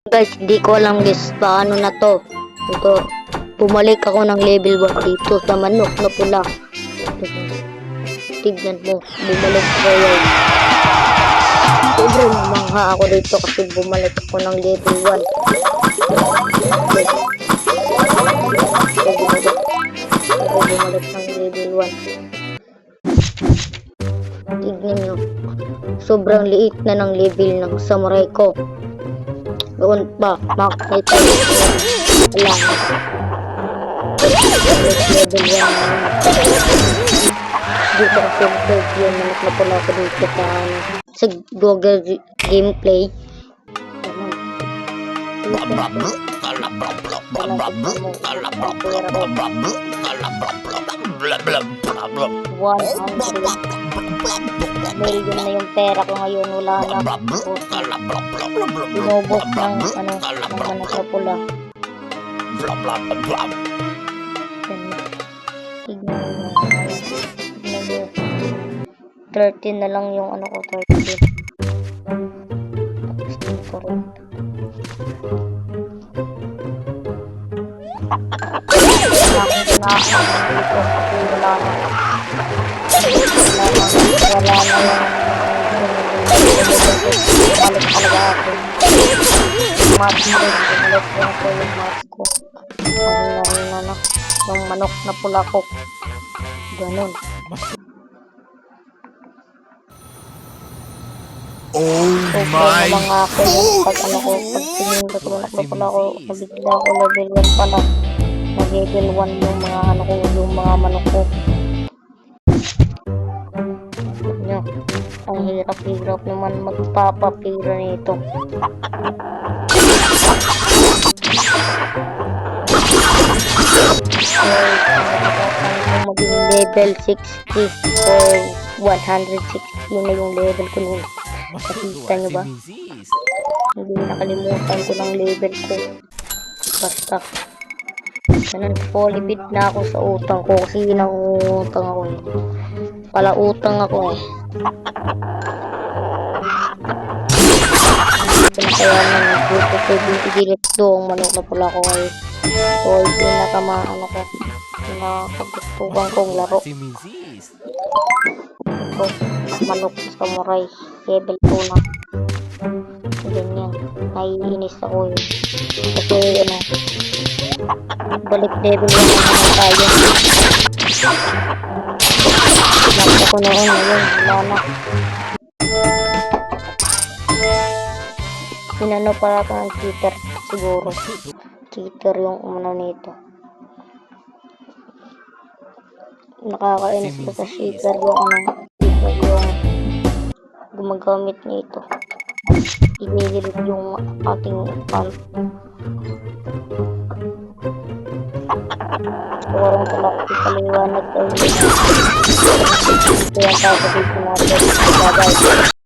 Guys, di ko alam guys paano na to. Ito, bumalik ako ng level 1 dito sa manok na pula. Tignan mo, bumalik ko yun. Sobrang namangha ako dito kasi bumalik ako ng level 1. Bumalik ng level 1. Tignan nyo, sobrang liit na ng level ng samurai ko. Doon pa, makakita ko. Wala na. Level 1. Dito kasi yung manok na pula ko dito sa Google Gameplay. Million na yung pera ko ngayon, wala na. Binubos ng manok na pula. Tignan mo. 13 na lang yung ano ko, 13. Tapos dito rin. Wala na yung balik talaga ako. Mask ko, bumalik ko na po yung mask ko. Paghinga na yung manok na pula ko. Ganun. Oh my ako yung pag ano ko, pag tingin ko sa manok na pula ko, nabigla ako level 1 pala. Nag-level 1 yung mga ano ko, yung mga manok ko. Nyo, ang hirap-hirap naman magpapapira nito. Maging level 60 or 160 na yung level ko nun. Nakita nyo ba? Hindi nakalimutan ko ng level ko. Basta ganun, fully bid na ako sa utang ko kasi utang ako eh. Palautang ako eh. Kaya naman dito ko bibigilip doong manok na pula ko ngayon. So pinakamaan ako na pagtutukan kong laro. Ito, manok sa samurai level 2 na. Ganyan, naiinis ako yun kasi ano, balik level 1 naman tayo. Lang ako noon, ngayon wala na. Inano para ito ng cheater siguro. Cheater yung umano nito. Nakakainis ko sa cheater yung cheater yung gumagamit nito. Inilit yung ating account. Warang talak ipaliwanag tayo. Ito yung sasabihin natin. Bye-bye.